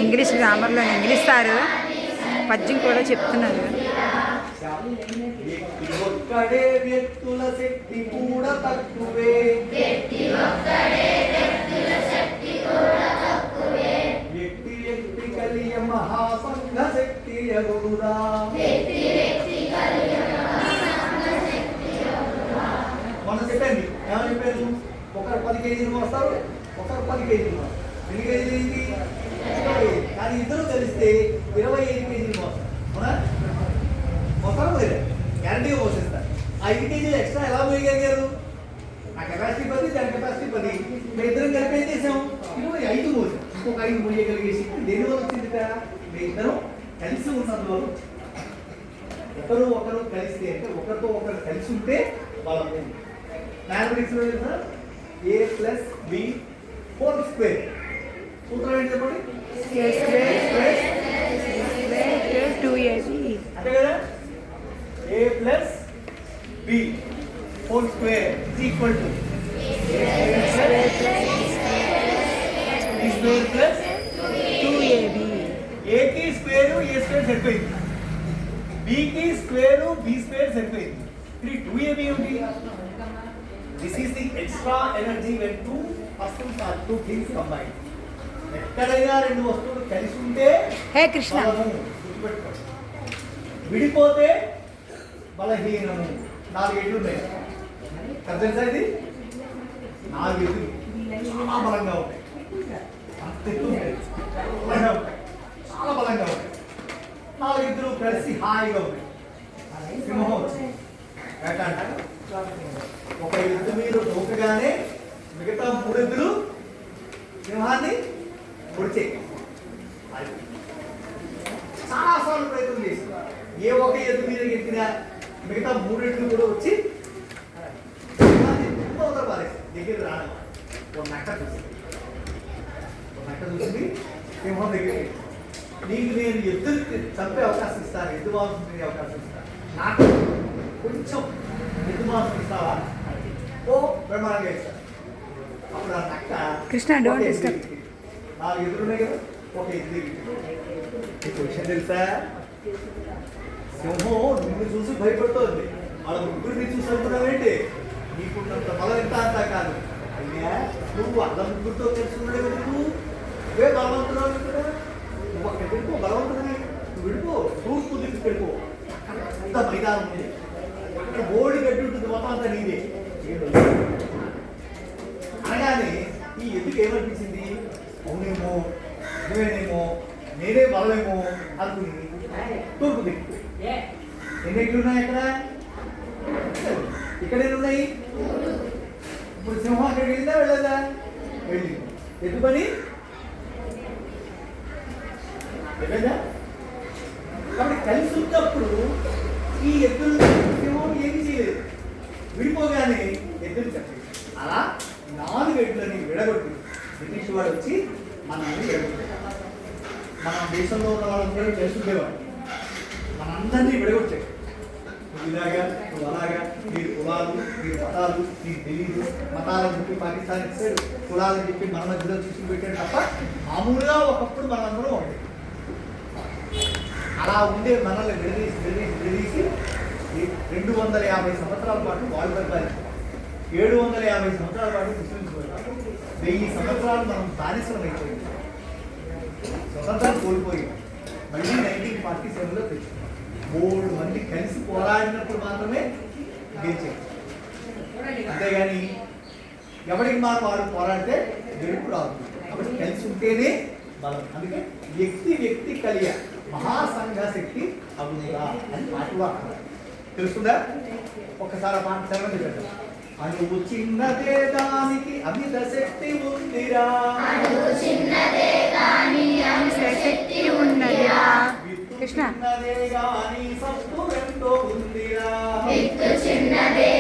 English గ్రామర్లో English sir పద్యం కూడా చెప్తున్నారు. ఒక్కడే వ్యక్తుల శక్తి కూడా తక్కువే, వ్యక్తి వ్యక్తి కలియ మహాసంఘ శక్తి ఎగురుదా. మనం చెప్పండి ఏమని చెప్పారు, ఒకరు 10 కేజీలు మోస్తారు, ఒకరు 10 కేజీలు మోస్తారు. ఎన్ని కేజీలు ఏంటి? 20. కానీ ఇద్దరు కలిస్తే 25 కేజీలు మోస్తారు. అవునా? మోస్తారు లేదా? గ్యారంటీగా మోసేస్తారు. ఆ 5 కేజీలు ఎక్స్ట్రా ఎలా మోయగలిగారు? ఆ కెపాసిటీ 10, దాని కెపాసిటీ 10. మేము ఇద్దరం కలిపి ఏం చేసాం? 25 మోసాం. ఇంకొక 5 మోయగలిగే శక్తి దేనివల్ల వచ్చింది? మేము ఇద్దరం కలిసి ఉన్నందువల్ల. ఒకరు ఒకరు కలిస్తే అంటే ఒకరితో ఒకరు కలిసి ఉంటే బలం. మ్యాథమెటిక్స్ లో తెలుసా? a+b² సూత్రం ఏంటి చెప్పండి? a²+2ab అంతే కదా. a+b² is equal to b²+2ab. a కి స్క్వేర్ a స్క్వేర్ సరిపోయింది, b కి స్క్వేర్ b స్క్వేర్ సరిపోయింది. ఇది 2ab ఉంది. This is the extra energy when two persons or two things combined. ఎక్కడైనా రెండు వస్తువులు కలిసి ఉంటే హే కృష్ణ, విడిపోతే బలహీనము. 4 ఎడ్లు ఉన్నాయి కదా, తెలుసా? ఇది 4 ఎద్దులు చాలా బలంగా ఉంటాయి, అంత ఎత్తు ఉంటాయి, చాలా బలంగా ఉంటాయి. 4 ఎద్దులు కలిసి హాయిగా ఉంటాయి. సింహం వచ్చింది వేట అంటారు. ఒక ఎద్దు మీరు దూకగానే మిగతా 3 ఎద్దులు సింహాన్ని పొడిచే. చాలాసార్లు ప్రయత్నం చేస్తున్నారు. ఏ ఒక ఎద్దు మీద ఎత్తినా మిగతా 3 ఎద్దులు కూడా వచ్చి సింహాన్ని అవతల పారేస్తాయి. దగ్గర రావడం ఒక నక్క చూసింది, సింహం దగ్గర నీకు నేను ఎద్దులు చంపే అవకాశం ఇస్తాను, ఎద్దు మాంసం తినే అవకాశం ఇస్తాను, నాకు కొంచెం ఎద్దు మాంసం ఇస్తావా? ఓ బ్రహ్మాండంగా ఇస్తాను. అప్పుడు ఆ నక్క కృష్ణ డోంట్ డిస్టర్బ్. 4 ఎద్దులు ఉన్నాయి కదా, ఒక ఎద్దు నీకు విషయం తెలుసా? సింహం నిన్ను చూసి భయపడుతోంది, వాళ్ళ ముగ్గురిని చూసి అనుకున్నావేంటి? నీకున్నంత బలం ఎంత అంతా కాదు. అయినా నువ్వు వాళ్ళ ముగ్గురితో తెలుసుకున్నాడు ఎందుకు? నువ్వే బలవంతురావు కదా, నువ్వు అక్కడ వెళ్ళిపో, బలవంతుడిని నువ్వు విడిపో, తూర్పు దిక్కు వెళ్ళిపో. అంత మైదానం ఉంది, అక్కడ బోడి గడ్డి ఉంటుంది, మొత్తం అంతా నీదే అనగానే ఈ ఎద్దుకు ఏమనిపించింది? అవునేమో, నువ్వేనేమో, నేనే బలమేమో అనుకుని తూర్పు దిక్కు. ఎన్ని ఎట్లు ఉన్నాయి అక్కడ? ఇక్కడ ఎన్ని ఉన్నాయి? ఇప్పుడు సింహం అక్కడికి వెళ్ళిందా వెళ్ళదా? వెళ్ళింది. ఎద్దు పని వెళ్ళదా? కాబట్టి కలిసి ఉన్నప్పుడు ఈ ఎద్దులు సింహం ఏమి చేయలేదు, విడిపోగానే ఎద్దులు చెప్పలేదు. అలా 4 ఎడ్లని విడగొట్టి బ్రిటిష్ వాడు వచ్చి మనల్ని విడగొట్టాడు. మన దేశంలో ఉన్న వాళ్ళందరూ చేస్తుండేవాడు, మనందరినీ విడగొట్టాడు. నువ్వు ఇలాగా, నువ్వు అలాగా, మీరు కులాలు, మీరు మతాలు, నీకు తెలీదు. మతాలను చెప్పి పాకిస్తాన్ ఇచ్చాడు, కులాలను చెప్పి మన మధ్యలో తీసుకుని పెట్టాడు తప్ప మామూలుగా ఒకప్పుడు మనందరం ఉండేది. అలా ఉండే మనల్ని విడదీసి 250 సంవత్సరాల పాటు వాళ్ళు పరిపాలించారు. 750 సంవత్సరాల పాటు ముస్లింస్ పరిపాలించారు. 1000 సంవత్సరాలు మనం బానిసలం అయిపోయింది, స్వతంత్రం కోల్పోయి మళ్ళీ 1947లో తెచ్చుకున్నాం. 3 మంది కలిసి పోరాడినప్పుడు మాత్రమే గెలిచారు. అంతేగాని ఎవరికి మా వాడు పోరాడితే గెలుపు రాదు. కాబట్టి కలిసి ఉంటేనే బలం. అందుకే వ్యక్తి వ్యక్తి కలియ మహాసంఘ శక్తి అగునురా అని పాటలు తెలుస్తుందా? ఒక్కసారి ఆ పాట చదవండి కదా. అణువు చిన్నదే దానికి అమిత శక్తి ఉందిరా, కృష్ణ చిన్నదే గాని సత్తు ఎంతో ఉందిరా, చిన్నదే